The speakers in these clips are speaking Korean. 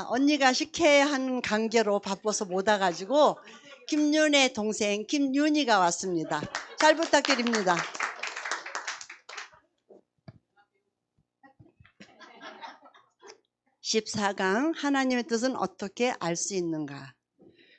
언니가 식혜한 관계로 바빠서 못 와가지고 김윤의 동생 김윤희가 왔습니다. 잘 부탁드립니다. (14강) 하나님의 뜻은 어떻게 알 수 있는가?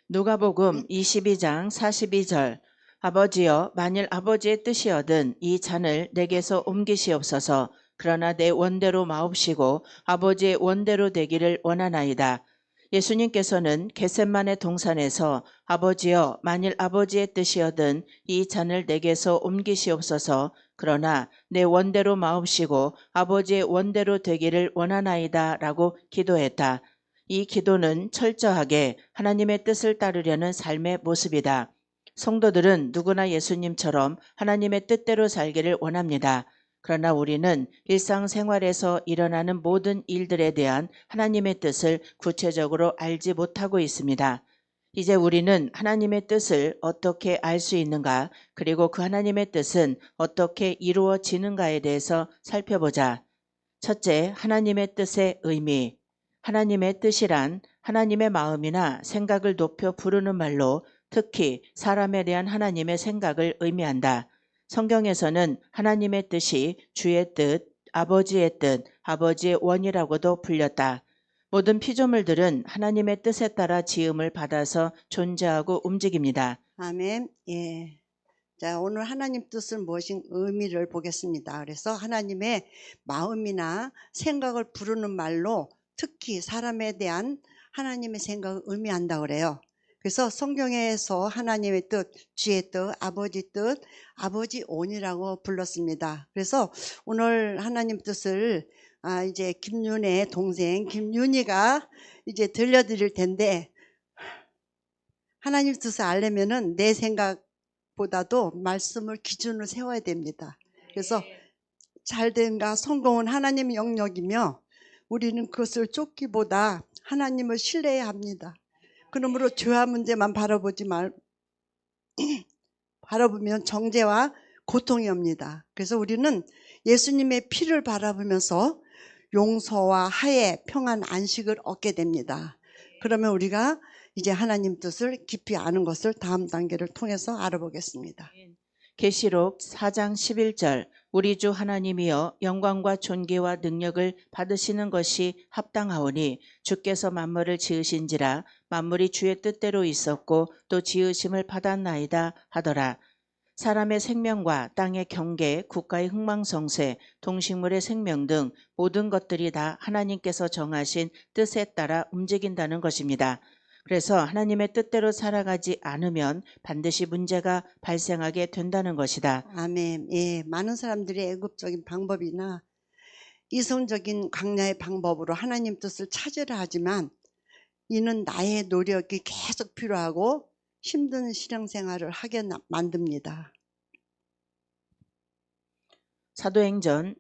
누가복음 22장 42절. 아버지여, 만일 아버지의 뜻이거든 이 잔을 내게서 옮기시옵소서. 그러나 내 원대로 마옵시고 아버지의 원대로 되기를 원하나이다. 예수님께서는 겟셋마네 동산에서 아버지여, 만일 아버지의 뜻이거든 이 잔을 내게서 옮기시옵소서. 그러나 내 원대로 마옵시고 아버지의 원대로 되기를 원하나이다 라고 기도했다. 이 기도는 철저하게 하나님의 뜻을 따르려는 삶의 모습이다. 성도들은 누구나 예수님처럼 하나님의 뜻대로 살기를 원합니다. 그러나 우리는 일상생활에서 일어나는 모든 일들에 대한 하나님의 뜻을 구체적으로 알지 못하고 있습니다. 이제 우리는 하나님의 뜻을 어떻게 알 수 있는가, 그리고 그 하나님의 뜻은 어떻게 이루어지는가에 대해서 살펴보자. 첫째, 하나님의 뜻의 의미. 하나님의 뜻이란 하나님의 마음이나 생각을 높여 부르는 말로 특히 사람에 대한 하나님의 생각을 의미한다. 성경에서는 하나님의 뜻이 주의 뜻, 아버지의 뜻, 아버지의 원이라고도 불렸다. 모든 피조물들은 하나님의 뜻에 따라 지음을 받아서 존재하고 움직입니다. 아멘. 예. 자, 오늘 하나님 뜻은 무엇인 의미를 보겠습니다. 그래서 하나님의 마음이나 생각을 부르는 말로 특히 사람에 대한 하나님의 생각을 의미한다 그래요. 그래서 성경에서 하나님의 뜻, 주의 뜻, 아버지 온이라고 불렀습니다. 그래서 오늘 하나님 뜻을 이제 김윤의 동생 김윤희가 이제 들려드릴 텐데, 하나님 뜻을 알려면은 내 생각보다도 말씀을 기준으로 세워야 됩니다. 그래서 잘된가 성공은 하나님의 영역이며 우리는 그것을 쫓기보다 하나님을 신뢰해야 합니다. 그러므로 죄와 문제만 바라보면 정죄와 고통이 옵니다. 그래서 우리는 예수님의 피를 바라보면서 용서와 화해, 평안, 안식을 얻게 됩니다. 그러면 우리가 이제 하나님 뜻을 깊이 아는 것을 다음 단계를 통해서 알아보겠습니다. 계시록 4장 11절. 우리 주 하나님이여, 영광과 존귀와 능력을 받으시는 것이 합당하오니 주께서 만물을 지으신지라 만물이 주의 뜻대로 있었고 또 지으심을 받았나이다 하더라. 사람의 생명과 땅의 경계, 국가의 흥망성쇠, 동식물의 생명 등 모든 것들이 다 하나님께서 정하신 뜻에 따라 움직인다는 것입니다. 그래서 하나님의 뜻대로 살아가지 않으면 반드시 문제가 발생하게 된다는 것이다. 아멘. 예, 많은 사람들이 애굽적인 방법이나 이성적인 광야의 방법으로 하나님 뜻을 찾으려 하지만 이는 나의 노력이 계속 필요하고 힘든 신앙생활을 하게 만듭니다. 사도행전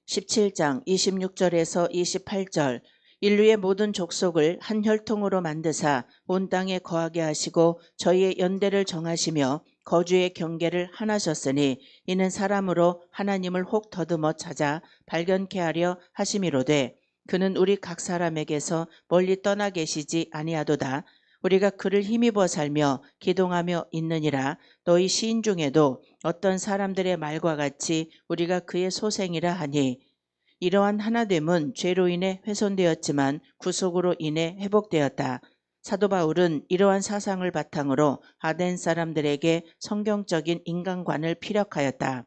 17장 26절에서 28절. 인류의 모든 족속을 한 혈통으로 만드사 온 땅에 거하게 하시고 저희의 연대를 정하시며 거주의 경계를 하나셨으니 이는 사람으로 하나님을 혹 더듬어 찾아 발견케 하려 하심이로되 그는 우리 각 사람에게서 멀리 떠나 계시지 아니하도다. 우리가 그를 힘입어 살며 기동하며 있느니라. 너희 시인 중에도 어떤 사람들의 말과 같이 우리가 그의 소생이라 하니, 이러한 하나됨은 죄로 인해 훼손되었지만 구속으로 인해 회복되었다. 사도 바울은 이러한 사상을 바탕으로 아덴 사람들에게 성경적인 인간관을 피력하였다.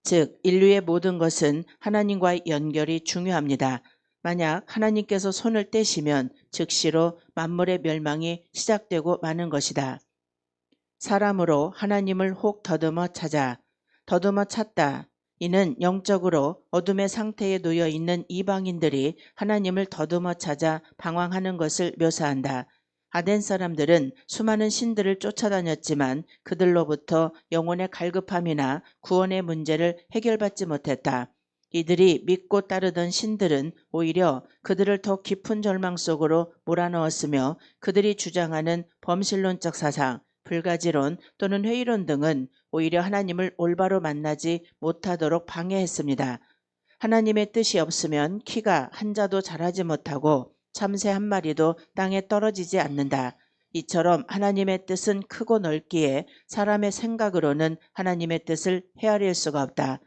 즉, 인류의 모든 것은 하나님과의 연결이 중요합니다. 만약 하나님께서 손을 떼시면 즉시로 만물의 멸망이 시작되고 마는 것이다. 사람으로 하나님을 혹 더듬어 찾다. 이는 영적으로 어둠의 상태에 놓여 있는 이방인들이 하나님을 더듬어 찾아 방황하는 것을 묘사한다. 아덴 사람들은 수많은 신들을 쫓아다녔지만 그들로부터 영혼의 갈급함이나 구원의 문제를 해결받지 못했다. 이들이 믿고 따르던 신들은 오히려 그들을 더 깊은 절망 속으로 몰아넣었으며 그들이 주장하는 범신론적 사상, 불가지론 또는 회의론 등은 오히려 하나님을 올바로 만나지 못하도록 방해했습니다. 하나님의 뜻이 없으면 키가 한 자도 자라지 못하고 참새 한 마리도 땅에 떨어지지 않는다. 이처럼 하나님의 뜻은 크고 넓기에 사람의 생각으로는 하나님의 뜻을 헤아릴 수가 없다.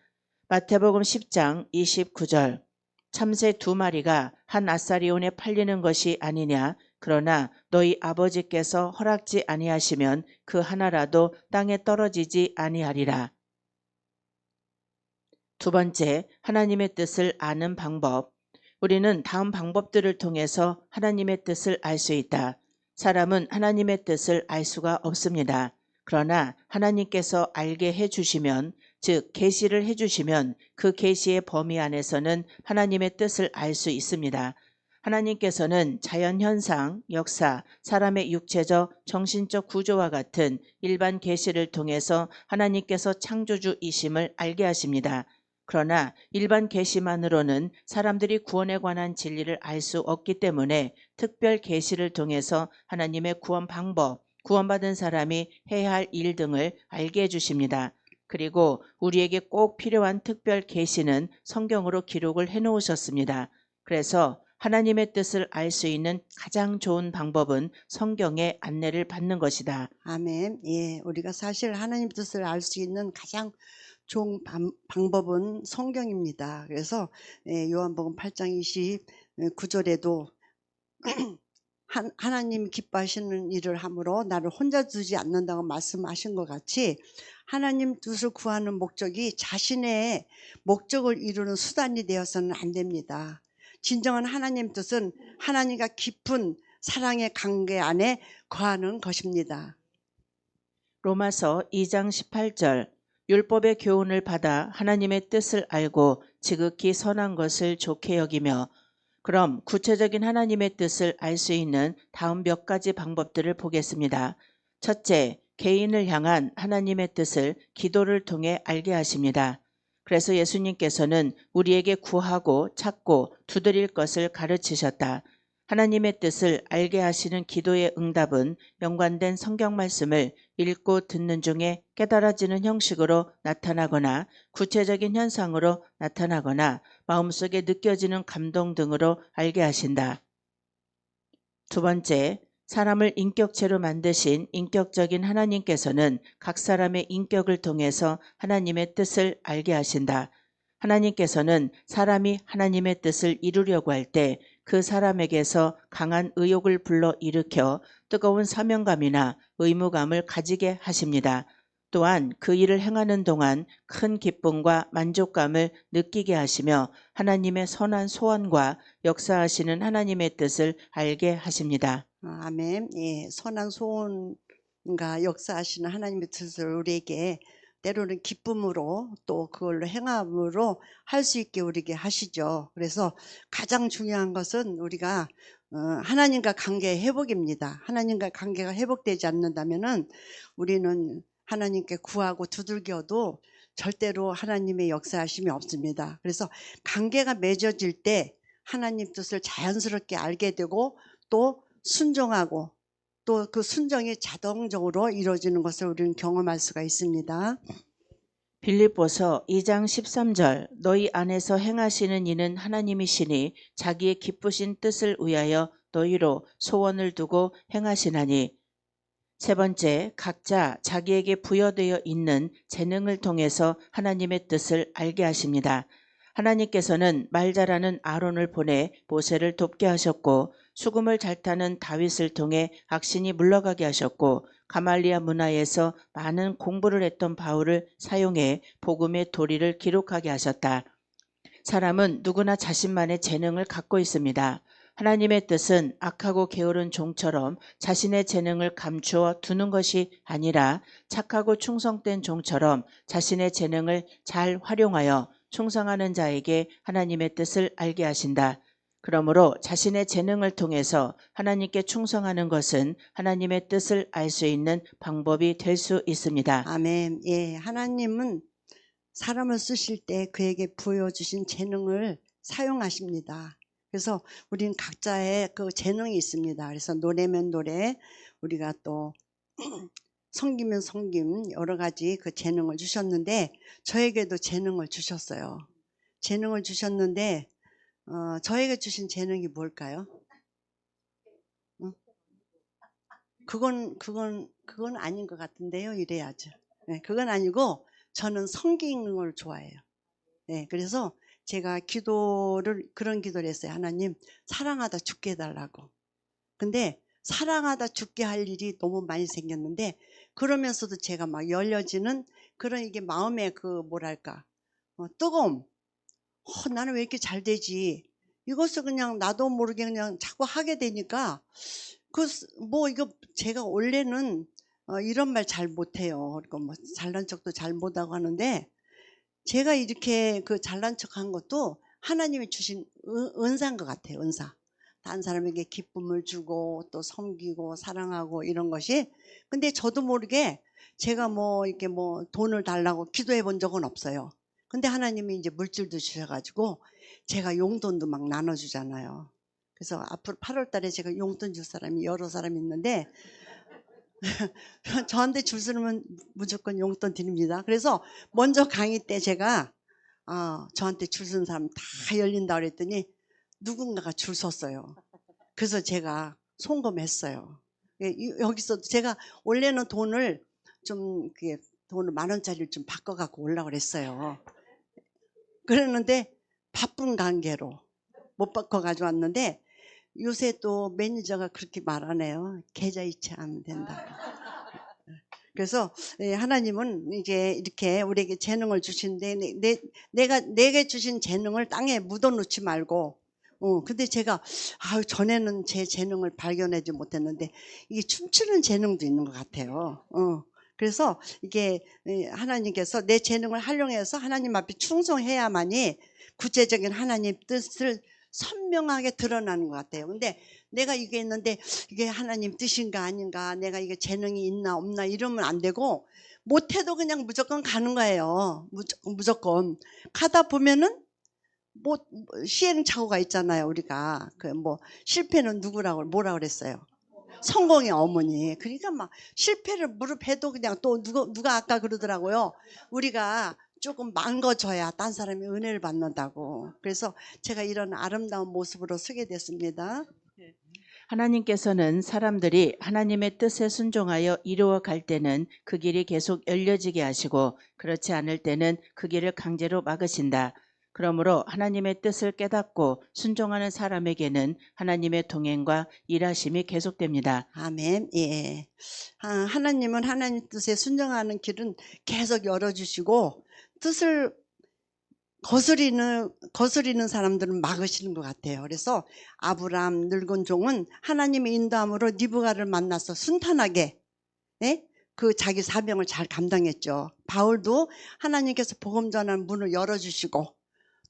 마태복음 10장 29절. 참새 2마리가 한 아사리온에 팔리는 것이 아니냐. 그러나 너희 아버지께서 허락지 아니하시면 그 하나라도 땅에 떨어지지 아니하리라. 두 번째, 하나님의 뜻을 아는 방법. 우리는 다음 방법들을 통해서 하나님의 뜻을 알 수 있다. 사람은 하나님의 뜻을 알 수가 없습니다. 그러나 하나님께서 알게 해주시면, 즉 계시를 해주시면 그 계시의 범위 안에서는 하나님의 뜻을 알 수 있습니다. 하나님께서는 자연현상, 역사, 사람의 육체적, 정신적 구조와 같은 일반 계시를 통해서 하나님께서 창조주이심을 알게 하십니다. 그러나 일반 계시만으로는 사람들이 구원에 관한 진리를 알 수 없기 때문에 특별 계시를 통해서 하나님의 구원 방법, 구원받은 사람이 해야 할 일 등을 알게 해주십니다. 그리고 우리에게 꼭 필요한 특별 계시는 성경으로 기록을 해놓으셨습니다. 그래서 하나님의 뜻을 알 수 있는 가장 좋은 방법은 성경의 안내를 받는 것이다. 아멘. 예, 우리가 사실 하나님 뜻을 알 수 있는 가장 좋은 방법은 성경입니다. 그래서 요한복음 8장 29절에도 하나님 기뻐하시는 일을 함으로 나를 혼자 두지 않는다고 말씀하신 것 같이 하나님 뜻을 구하는 목적이 자신의 목적을 이루는 수단이 되어서는 안 됩니다. 진정한 하나님 뜻은 하나님과 깊은 사랑의 관계 안에 거하는 것입니다. 로마서 2장 18절. 율법의 교훈을 받아 하나님의 뜻을 알고 지극히 선한 것을 좋게 여기며. 그럼 구체적인 하나님의 뜻을 알 수 있는 다음 몇 가지 방법들을 보겠습니다. 첫째, 개인을 향한 하나님의 뜻을 기도를 통해 알게 하십니다. 그래서 예수님께서는 우리에게 구하고 찾고 두드릴 것을 가르치셨다. 하나님의 뜻을 알게 하시는 기도의 응답은 연관된 성경 말씀을 읽고 듣는 중에 깨달아지는 형식으로 나타나거나 구체적인 현상으로 나타나거나 마음속에 느껴지는 감동 등으로 알게 하신다. 두 번째, 사람을 인격체로 만드신 인격적인 하나님께서는 각 사람의 인격을 통해서 하나님의 뜻을 알게 하신다. 하나님께서는 사람이 하나님의 뜻을 이루려고 할 때 그 사람에게서 강한 의욕을 불러 일으켜 뜨거운 사명감이나 의무감을 가지게 하십니다. 또한 그 일을 행하는 동안 큰 기쁨과 만족감을 느끼게 하시며 하나님의 선한 소원과 역사하시는 하나님의 뜻을 알게 하십니다. 아멘. 예, 선한 소원과 역사하시는 하나님의 뜻을 우리에게 때로는 기쁨으로 또 그걸로 행함으로 할 수 있게 우리에게 하시죠. 그래서 가장 중요한 것은 우리가 하나님과 관계의 회복입니다. 하나님과 관계가 회복되지 않는다면은 우리는 하나님께 구하고 두들겨도 절대로 하나님의 역사하심이 없습니다. 그래서 관계가 맺어질 때 하나님 뜻을 자연스럽게 알게 되고 또 순종하고 또 그 순종이 자동적으로 이루어지는 것을 우리는 경험할 수가 있습니다. 빌립보서 2장 13절. 너희 안에서 행하시는 이는 하나님이시니 자기의 기쁘신 뜻을 위하여 너희로 소원을 두고 행하시나니. 세 번째, 각자 자기에게 부여되어 있는 재능을 통해서 하나님의 뜻을 알게 하십니다. 하나님께서는 말 잘하는 아론을 보내 모세를 돕게 하셨고 수금을 잘 타는 다윗을 통해 악신이 물러가게 하셨고 가말리아 문화에서 많은 공부를 했던 바울을 사용해 복음의 도리를 기록하게 하셨다. 사람은 누구나 자신만의 재능을 갖고 있습니다. 하나님의 뜻은 악하고 게으른 종처럼 자신의 재능을 감추어 두는 것이 아니라 착하고 충성된 종처럼 자신의 재능을 잘 활용하여 충성하는 자에게 하나님의 뜻을 알게 하신다. 그러므로 자신의 재능을 통해서 하나님께 충성하는 것은 하나님의 뜻을 알 수 있는 방법이 될 수 있습니다. 아멘. 예, 하나님은 사람을 쓰실 때 그에게 부여주신 재능을 사용하십니다. 그래서 우리는 각자의 그 재능이 있습니다. 그래서 노래면 노래, 우리가 또 섬기면 섬김, 여러 가지 그 재능을 주셨는데 저에게도 재능을 주셨어요. 재능을 주셨는데 저에게 주신 재능이 뭘까요? 응? 그건 아닌 것 같은데요. 이래야죠. 네, 그건 아니고 저는 섬기는 걸 좋아해요. 네, 그래서 제가 그런 기도를 했어요. 하나님, 사랑하다 죽게 해달라고. 근데 사랑하다 죽게 할 일이 너무 많이 생겼는데, 그러면서도 제가 막 열려지는 그런 이게 마음의 그 뭐랄까, 뜨거움. 나는 왜 이렇게 잘 되지? 이것을 그냥 나도 모르게 그냥 자꾸 하게 되니까, 이거 제가 원래는 이런 말 잘 못해요. 그러니까 뭐 잘난 척도 잘 못하고 하는데, 제가 이렇게 그 잘난 척한 것도 하나님이 주신 은사인 것 같아요. 은사. 다른 사람에게 기쁨을 주고 또 섬기고 사랑하고 이런 것이. 근데 저도 모르게 제가 뭐 이렇게 뭐 돈을 달라고 기도해 본 적은 없어요. 근데 하나님이 이제 물질도 주셔가지고 제가 용돈도 막 나눠주잖아요. 그래서 앞으로 8월 달에 제가 용돈 줄 사람이 여러 사람이 있는데 저한테 줄 사람은 무조건 용돈 드립니다. 그래서 먼저 강의 때 제가 저한테 줄 서는 사람 다 열린다 그랬더니 누군가가 줄 섰어요. 그래서 제가 송금했어요. 여기서 제가 원래는 돈을 좀 돈을 10,000원짜리를 좀 바꿔갖고 오려고 그랬어요. 그랬는데 바쁜 관계로 못 바꿔가지고 왔는데 요새 또 매니저가 그렇게 말하네요. 계좌 이체하면 된다고. 그래서 하나님은 이제 이렇게 우리에게 재능을 주신데 내게 주신 재능을 땅에 묻어놓지 말고 근데 제가 전에는 제 재능을 발견하지 못했는데 이게 춤추는 재능도 있는 것 같아요. 그래서 이게 하나님께서 내 재능을 활용해서 하나님 앞에 충성해야만이 구체적인 하나님 뜻을 선명하게 드러나는 것 같아요. 근데 내가 이게 있는데 이게 하나님 뜻인가 아닌가, 내가 이게 재능이 있나 없나 이러면 안 되고, 못해도 그냥 무조건 가는 거예요. 무조건 가다 보면은 뭐 시행착오가 있잖아요. 우리가 그 뭐 실패는 뭐라 그랬어요? 성공의 어머니. 그러니까 막 실패를 무릎해도 그냥 또 누가 아까 그러더라고요. 우리가 조금 망가져야 딴 사람이 은혜를 받는다고. 그래서 제가 이런 아름다운 모습으로 서게 됐습니다. 하나님께서는 사람들이 하나님의 뜻에 순종하여 이루어 갈 때는 그 길이 계속 열려지게 하시고 그렇지 않을 때는 그 길을 강제로 막으신다. 그러므로 하나님의 뜻을 깨닫고 순종하는 사람에게는 하나님의 동행과 일하심이 계속됩니다. 아멘. 예. 하나님은 하나님 뜻에 순종하는 길은 계속 열어주시고 뜻을 거스리는 사람들은 막으시는 것 같아요. 그래서 아브람 늙은 종은 하나님의 인도함으로 니브가를 만나서 순탄하게 그 자기 사명을 잘 감당했죠. 바울도 하나님께서 복음 전하는 문을 열어주시고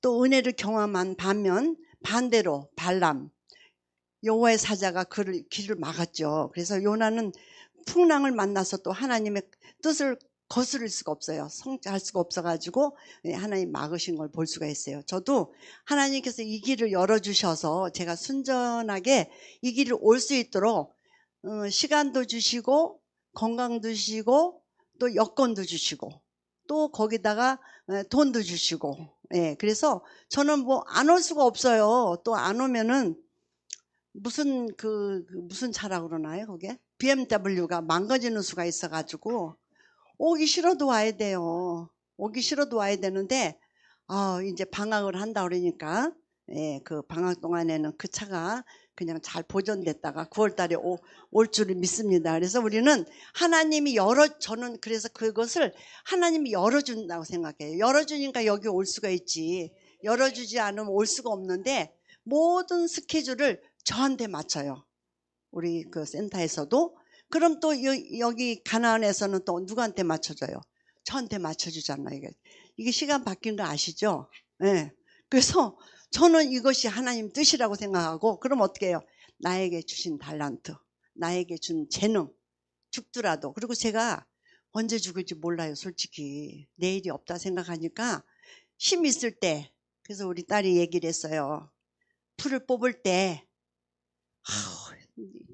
또 은혜를 경험한 반면 반대로 발람 여호와의 사자가 길을 막았죠. 그래서 요나는 풍랑을 만나서 또 하나님의 뜻을 거스를 수가 없어요. 성취할 수가 없어가지고 하나님 막으신 걸 볼 수가 있어요. 저도 하나님께서 이 길을 열어주셔서 제가 순전하게 이 길을 올 수 있도록 시간도 주시고 건강도 주시고 또 여건도 주시고 또 거기다가 돈도 주시고 그래서 저는 뭐 안 올 수가 없어요. 또 안 오면은 무슨 차라고 그러나요, 그게? BMW가 망가지는 수가 있어가지고, 오기 싫어도 와야 돼요. 오기 싫어도 와야 되는데, 이제 방학을 한다 그러니까, 그 방학 동안에는 그 차가 그냥 잘 보존됐다가 9월 달에 올 줄을 믿습니다. 그래서 우리는 저는 그래서 그것을 하나님이 열어준다고 생각해요. 열어주니까 여기 올 수가 있지. 열어주지 않으면 올 수가 없는데, 모든 스케줄을 저한테 맞춰요. 우리 그 센터에서도. 그럼 또 여기 가나안에서는 또 누구한테 맞춰줘요? 저한테 맞춰주잖아요. 이게 시간 바뀐 거 아시죠? 네. 그래서 저는 이것이 하나님 뜻이라고 생각하고, 그럼 어떻게 해요? 나에게 주신 달란트, 나에게 준 재능, 죽더라도. 그리고 제가 언제 죽을지 몰라요, 솔직히. 내일이 없다 생각하니까 힘 있을 때, 그래서 우리 딸이 얘기를 했어요. 풀을 뽑을 때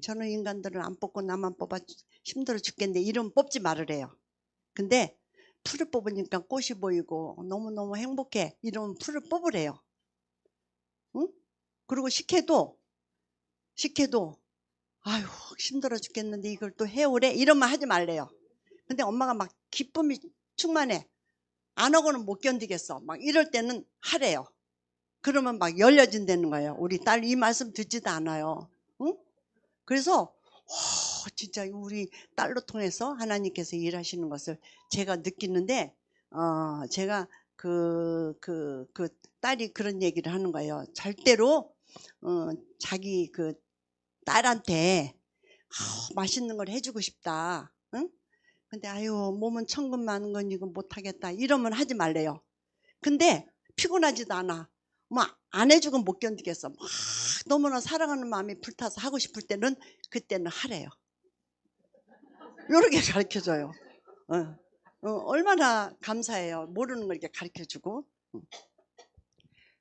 저는 인간들을 안 뽑고 나만 뽑아 힘들어 죽겠는데 이름 뽑지 말으래요. 근데 풀을 뽑으니까 꽃이 보이고 너무너무 행복해. 이러면 풀을 뽑으래요. 응? 그리고 식혜도 아유 힘들어 죽겠는데 이걸 또 해오래? 이러면 하지 말래요. 근데 엄마가 막 기쁨이 충만해. 안 하고는 못 견디겠어. 막 이럴 때는 하래요. 그러면 막 열려진다는 거예요. 우리 딸 이 말씀 듣지도 않아요. 응? 그래서 진짜 우리 딸로 통해서 하나님께서 일하시는 것을 제가 느끼는데 제가 그 딸이 그런 얘기를 하는 거예요. 절대로 자기 그 딸한테 맛있는 걸 해주고 싶다. 응? 근데 아유 몸은 천근만근이고 못하겠다 이러면 하지 말래요. 근데 피곤하지도 않아. 막 안 해주고 못 견디겠어. 막 너무나 사랑하는 마음이 불타서 하고 싶을 때는 그때는 하래요. 이렇게 가르쳐줘요. 얼마나 감사해요. 모르는 걸 이렇게 가르쳐주고.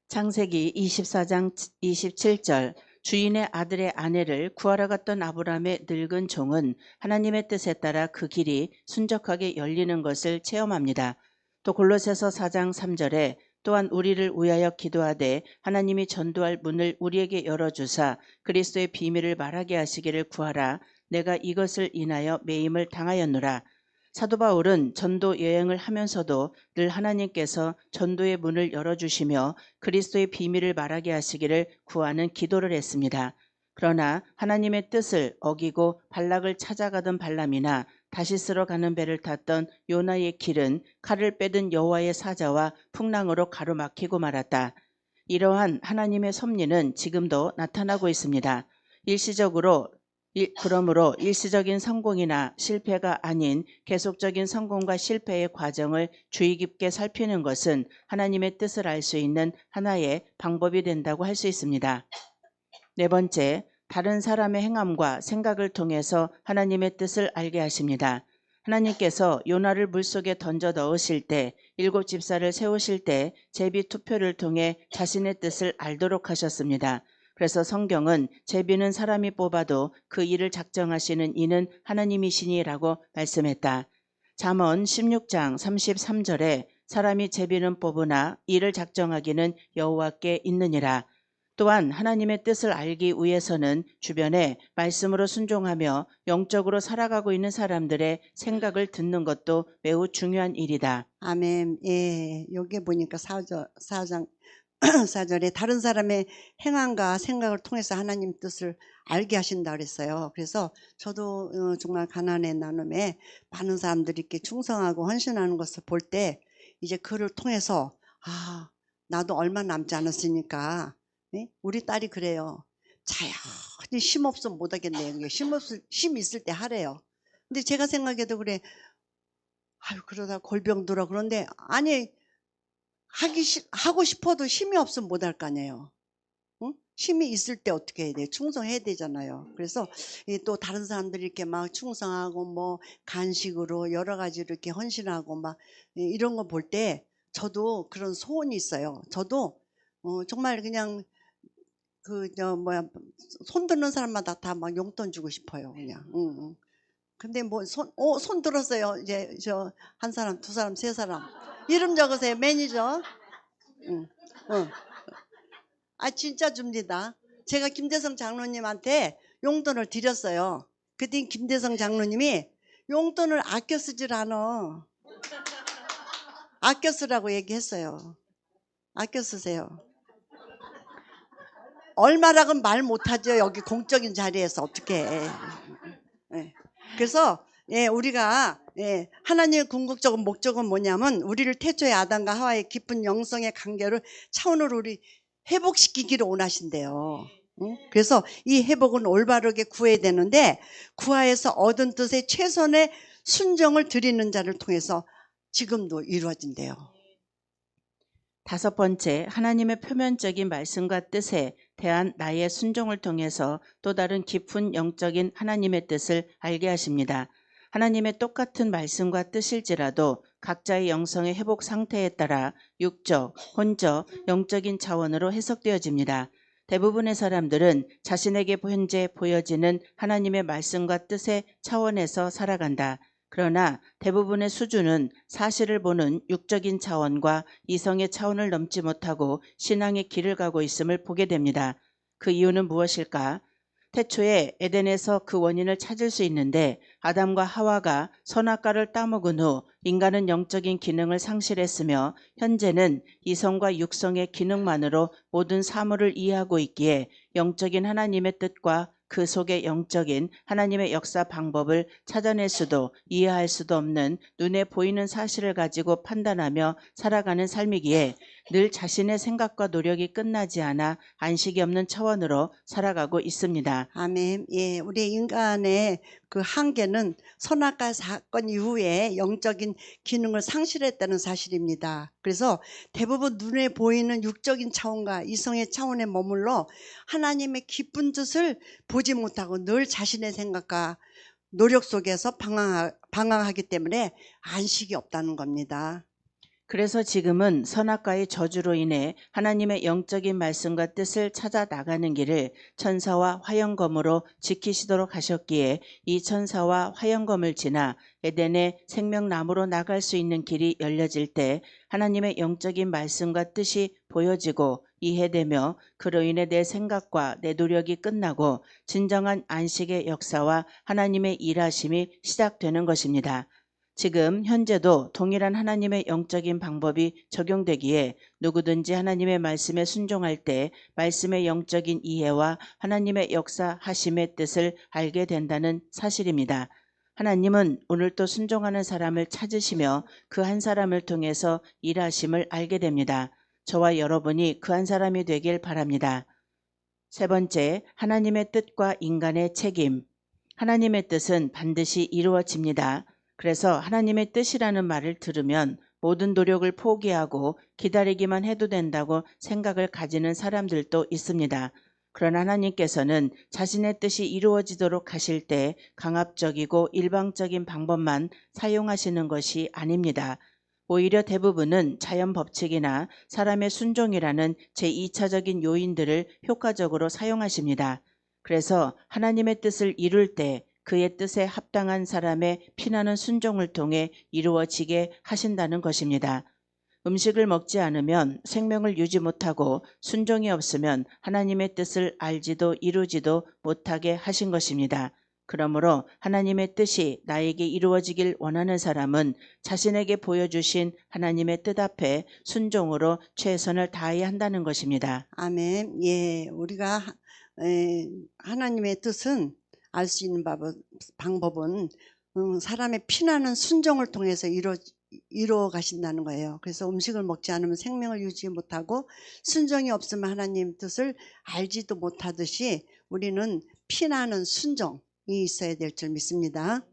창세기 24장 27절 주인의 아들의 아내를 구하러 갔던 아브라함의 늙은 종은 하나님의 뜻에 따라 그 길이 순적하게 열리는 것을 체험합니다. 또 골로새서 4장 3절에 또한 우리를 위하여 기도하되 하나님이 전도할 문을 우리에게 열어주사 그리스도의 비밀을 말하게 하시기를 구하라. 내가 이것을 인하여 매임을 당하였노라. 사도 바울은 전도 여행을 하면서도 늘 하나님께서 전도의 문을 열어주시며 그리스도의 비밀을 말하게 하시기를 구하는 기도를 했습니다. 그러나 하나님의 뜻을 어기고 발락을 찾아가던 발람이나 다시스로 가는 배를 탔던 요나의 길은 칼을 빼든 여호와의 사자와 풍랑으로 가로막히고 말았다. 이러한 하나님의 섭리는 지금도 나타나고 있습니다. 그러므로 일시적인 성공이나 실패가 아닌 계속적인 성공과 실패의 과정을 주의 깊게 살피는 것은 하나님의 뜻을 알 수 있는 하나의 방법이 된다고 할 수 있습니다. 네 번째, 다른 사람의 행함과 생각을 통해서 하나님의 뜻을 알게 하십니다. 하나님께서 요나를 물속에 던져 넣으실 때, 7 집사를 세우실 때 제비 투표를 통해 자신의 뜻을 알도록 하셨습니다. 그래서 성경은 제비는 사람이 뽑아도 그 일을 작정하시는 이는 하나님이시니라고 말씀했다. 잠언 16장 33절에 사람이 제비는 뽑으나 일을 작정하기는 여호와께 있느니라. 또한 하나님의 뜻을 알기 위해서는 주변에 말씀으로 순종하며 영적으로 살아가고 있는 사람들의 생각을 듣는 것도 매우 중요한 일이다. 아멘. 예, 여기 보니까 4장 4절에 다른 사람의 행함과 생각을 통해서 하나님 뜻을 알게 하신다 그랬어요. 그래서 저도 정말 가난의 나눔에 많은 사람들이 이렇게 충성하고 헌신하는 것을 볼 때 이제 그를 통해서 나도 얼마 남지 않았으니까 우리 딸이 그래요. 자연히 심 없으면 못 하겠네요. 심 있을 때 하래요. 근데 제가 생각해도 그래. 아유 그러다 골병 들어. 그런데 아니 하고 싶어도 힘이 없으면 못 할 거 아니에요. 응? 힘이 있을 때 어떻게 해야 돼? 충성해야 되잖아요. 그래서 또 다른 사람들이 이렇게 막 충성하고 뭐 간식으로 여러 가지로 이렇게 헌신하고 막 이런 거 볼 때 저도 그런 소원이 있어요. 저도 정말 그냥 손 드는 사람마다 다 막 용돈 주고 싶어요. 그냥. 응. 근데 뭐 손 들었어요. 이제 저 한 사람, 두 사람, 세 사람. 이름 적으세요. 매니저. 응. 진짜 줍니다. 제가 김대성 장로님한테 용돈을 드렸어요. 그때 김대성 장로님이 용돈을 아껴 쓰질 않아. 아껴 쓰라고 얘기했어요. 아껴 쓰세요. 얼마라고는 말 못하죠. 여기 공적인 자리에서 어떻게. 그래서 우리가 하나님의 궁극적인 목적은 뭐냐면 우리를 태초의 아담과 하와의 깊은 영성의 관계를 차원으로 우리 회복시키기를 원하신대요. 그래서 이 회복은 올바르게 구해야 되는데 구하에서 얻은 뜻에 최선의 순종을 드리는 자를 통해서 지금도 이루어진대요. 5번째, 하나님의 표면적인 말씀과 뜻에 대한 나의 순종을 통해서 또 다른 깊은 영적인 하나님의 뜻을 알게 하십니다. 하나님의 똑같은 말씀과 뜻일지라도 각자의 영성의 회복 상태에 따라 육적, 혼적, 영적인 차원으로 해석되어집니다. 대부분의 사람들은 자신에게 현재 보여지는 하나님의 말씀과 뜻의 차원에서 살아간다. 그러나 대부분의 수준은 사실을 보는 육적인 차원과 이성의 차원을 넘지 못하고 신앙의 길을 가고 있음을 보게 됩니다. 그 이유는 무엇일까? 태초에 에덴에서 그 원인을 찾을 수 있는데 아담과 하와가 선악과를 따먹은 후 인간은 영적인 기능을 상실했으며 현재는 이성과 육성의 기능만으로 모든 사물을 이해하고 있기에 영적인 하나님의 뜻과 그 속의 영적인 하나님의 역사 방법을 찾아낼 수도 이해할 수도 없는 눈에 보이는 사실을 가지고 판단하며 살아가는 삶이기에 늘 자신의 생각과 노력이 끝나지 않아 안식이 없는 차원으로 살아가고 있습니다. 아멘. 예, 우리 인간의 그 한계는 선악과 사건 이후에 영적인 기능을 상실했다는 사실입니다. 그래서 대부분 눈에 보이는 육적인 차원과 이성의 차원에 머물러 하나님의 기쁜 뜻을 보지 못하고 늘 자신의 생각과 노력 속에서 방황하기 때문에 안식이 없다는 겁니다. 그래서 지금은 선악과의 저주로 인해 하나님의 영적인 말씀과 뜻을 찾아 나가는 길을 천사와 화영검으로 지키시도록 하셨기에 이 천사와 화영검을 지나 에덴의 생명나무로 나갈 수 있는 길이 열려질 때 하나님의 영적인 말씀과 뜻이 보여지고 이해되며 그로 인해 내 생각과 내 노력이 끝나고 진정한 안식의 역사와 하나님의 일하심이 시작되는 것입니다. 지금 현재도 동일한 하나님의 영적인 방법이 적용되기에 누구든지 하나님의 말씀에 순종할 때 말씀의 영적인 이해와 하나님의 역사하심의 뜻을 알게 된다는 사실입니다. 하나님은 오늘도 순종하는 사람을 찾으시며 그 한 사람을 통해서 일하심을 알게 됩니다. 저와 여러분이 그 한 사람이 되길 바랍니다. 세 번째, 하나님의 뜻과 인간의 책임. 하나님의 뜻은 반드시 이루어집니다. 그래서 하나님의 뜻이라는 말을 들으면 모든 노력을 포기하고 기다리기만 해도 된다고 생각을 가지는 사람들도 있습니다. 그러나 하나님께서는 자신의 뜻이 이루어지도록 하실 때 강압적이고 일방적인 방법만 사용하시는 것이 아닙니다. 오히려 대부분은 자연 법칙이나 사람의 순종이라는 제2차적인 요인들을 효과적으로 사용하십니다. 그래서 하나님의 뜻을 이룰 때 그의 뜻에 합당한 사람의 피나는 순종을 통해 이루어지게 하신다는 것입니다. 음식을 먹지 않으면 생명을 유지 못하고 순종이 없으면 하나님의 뜻을 알지도 이루지도 못하게 하신 것입니다. 그러므로 하나님의 뜻이 나에게 이루어지길 원하는 사람은 자신에게 보여주신 하나님의 뜻 앞에 순종으로 최선을 다해야 한다는 것입니다. 아멘. 예, 우리가 하나님의 뜻은 알 수 있는 방법은 사람의 피나는 순종을 통해서 이루어 가신다는 거예요. 그래서 음식을 먹지 않으면 생명을 유지 못하고 순종이 없으면 하나님 뜻을 알지도 못하듯이 우리는 피나는 순종이 있어야 될 줄 믿습니다.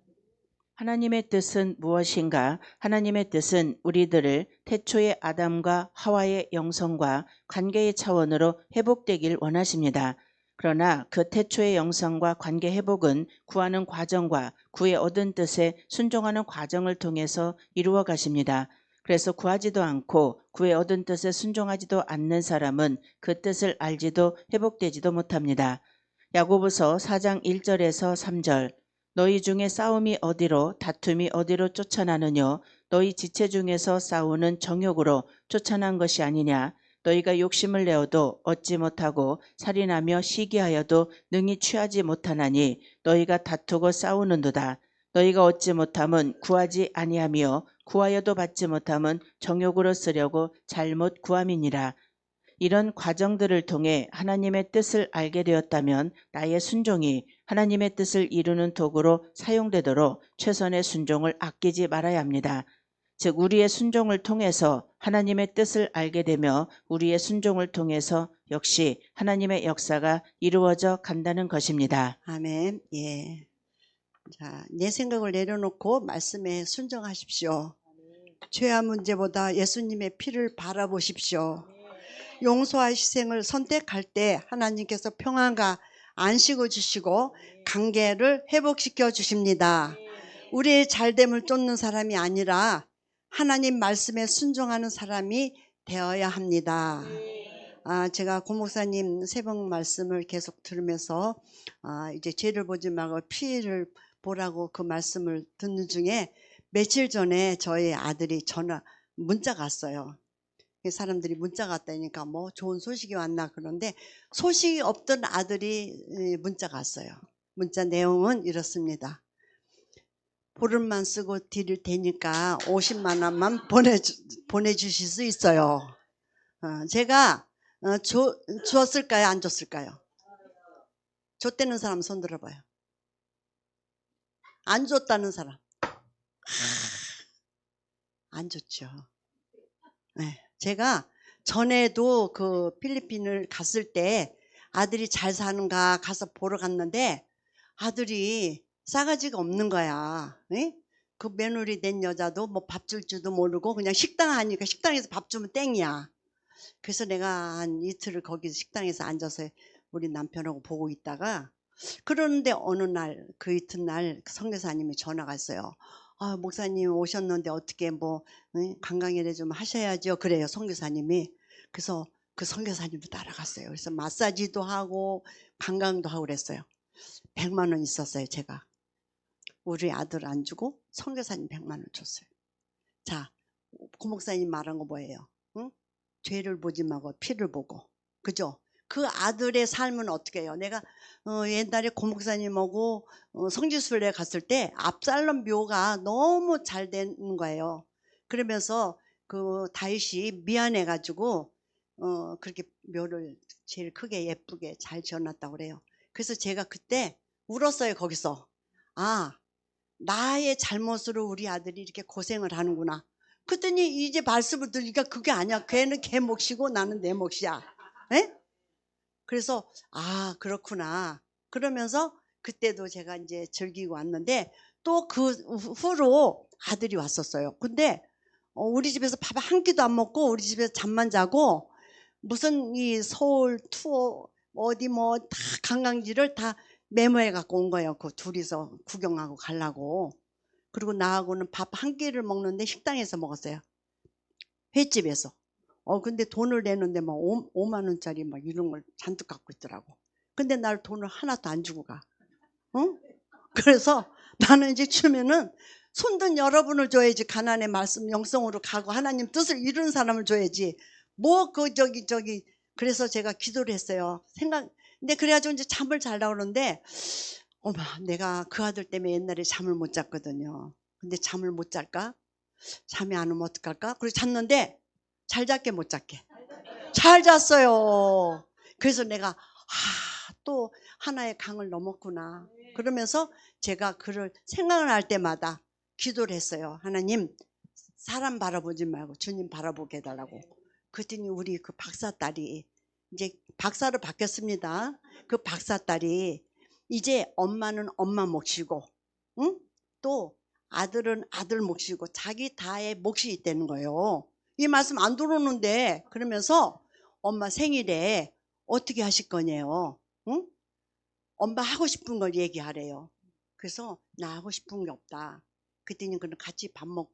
하나님의 뜻은 무엇인가? 하나님의 뜻은 우리들을 태초의 아담과 하와의 영성과 관계의 차원으로 회복되길 원하십니다. 그러나 그 태초의 영성과 관계 회복은 구하는 과정과 구에 얻은 뜻에 순종하는 과정을 통해서 이루어 가십니다. 그래서 구하지도 않고 구에 얻은 뜻에 순종하지도 않는 사람은 그 뜻을 알지도 회복되지도 못합니다. 야고보서 4장 1절에서 3절 너희 중에 싸움이 어디로 다툼이 어디로 쫓아나느뇨 너희 지체 중에서 싸우는 정욕으로 쫓아난 것이 아니냐 너희가 욕심을 내어도 얻지 못하고 살인하며 시기하여도 능히 취하지 못하나니 너희가 다투고 싸우는도다. 너희가 얻지 못함은 구하지 아니하며 구하여도 받지 못함은 정욕으로 쓰려고 잘못 구함이니라. 이런 과정들을 통해 하나님의 뜻을 알게 되었다면 나의 순종이 하나님의 뜻을 이루는 도구로 사용되도록 최선의 순종을 아끼지 말아야 합니다. 즉 우리의 순종을 통해서 하나님의 뜻을 알게 되며 우리의 순종을 통해서 역시 하나님의 역사가 이루어져 간다는 것입니다. 아멘. 예. 자, 내 생각을 내려놓고 말씀에 순종하십시오. 죄와 문제보다 예수님의 피를 바라보십시오. 용서와 희생을 선택할 때 하나님께서 평안과 안식을 주시고 관계를 회복시켜 주십니다. 우리의 잘됨을 쫓는 사람이 아니라 하나님 말씀에 순종하는 사람이 되어야 합니다. 제가 고 목사님 새벽 말씀을 계속 들으면서 이제 죄를 보지 말고 피를 보라고 그 말씀을 듣는 중에 며칠 전에 저희 아들이 문자가 왔어요. 사람들이 문자가 왔다니까 뭐 좋은 소식이 왔나 그런데 소식이 없던 아들이 문자가 왔어요. 문자 내용은 이렇습니다. 보름만 쓰고 드릴 테니까 50만 원만 보내주실 수 있어요. 제가 주었을까요? 안 줬을까요? 줬다는 사람 손 들어봐요. 안 줬다는 사람. 안 줬죠. 네. 제가 전에도 그 필리핀을 갔을 때 아들이 잘 사는가 가서 보러 갔는데 아들이 싸가지가 없는 거야. 네? 그 며느리 된 여자도 뭐 밥 줄 줄도 모르고 그냥 식당 하니까 식당에서 밥 주면 땡이야. 그래서 내가 한 이틀을 거기서 식당에서 앉아서 우리 남편하고 보고 있다가 그러는데 어느 날 그 이튿날 선교사님이 전화가 왔어요. 아, 목사님 오셨는데 어떻게 뭐 관광이라 좀 하셔야죠. 그래요, 선교사님이. 그래서 그 선교사님도 따라갔어요. 그래서 마사지도 하고 관광도 하고 그랬어요. 100만 원 있었어요, 제가. 우리 아들 안 주고 선교사님 100만 원 줬어요. 자, 고 목사님 말한 거 뭐예요? 응? 죄를 보지 말고 피를 보고. 그죠? 그 아들의 삶은 어떻게 해요? 내가 옛날에 고 목사님하고 성지순례 갔을 때 압살롬 묘가 너무 잘 되는 거예요. 그러면서 그 다윗이 미안해 가지고 그렇게 묘를 제일 크게 예쁘게 잘 지어놨다고 그래요. 그래서 제가 그때 울었어요. 거기서. 아, 나의 잘못으로 우리 아들이 이렇게 고생을 하는구나. 그랬더니 이제 말씀을 들으니까 그게 아니야. 걔는 걔 몫이고 나는 내 몫이야. 에? 그래서 아, 그렇구나. 그러면서 그때도 제가 이제 즐기고 왔는데 또 그 후로 아들이 왔었어요. 근데 우리 집에서 밥 한 끼도 안 먹고 우리 집에서 잠만 자고 무슨 이 서울 투어 어디 뭐 다 관광지를 다 메모해 갖고 온 거예요. 그 둘이서 구경하고 가려고. 그리고 나하고는 밥 한 끼를 먹는데 식당에서 먹었어요. 횟집에서. 근데 돈을 내는데 막 5만 원짜리 막 이런 걸 잔뜩 갖고 있더라고. 근데 날 돈을 하나도 안 주고 가. 응? 그래서 나는 이제 주면은 손든 여러분을 줘야지. 가난의 말씀 영성으로 가고 하나님 뜻을 이루는 사람을 줘야지. 뭐 그 저기 그래서 제가 기도를 했어요. 근데 그래가지고 이제 잠을 자려고 그러는데 어머, 내가 그 아들 때문에 옛날에 잠을 못 잤거든요. 근데 잠을 못 잘까? 잠이 안 오면 어떡할까? 그래서 잤는데 잘 잤게 못 잤게. 잘 잤어요. 그래서 내가 또 하나의 강을 넘었구나. 그러면서 제가 그를 생각을 할 때마다 기도를 했어요. 하나님, 사람 바라보지 말고 주님 바라보게 해달라고. 그랬더니 우리 그 박사딸이 이제 박사로 바뀌었습니다. 그 박사딸이 이제 엄마는 엄마 몫이고, 응? 또 아들은 아들 몫이고 자기 다의 몫이 있다는 거예요. 이 말씀 안 들어오는데 그러면서 엄마 생일에 어떻게 하실 거냐요? 응? 엄마 하고 싶은 걸 얘기하래요. 그래서 나 하고 싶은 게 없다. 그랬더니 그는 같이 밥 먹고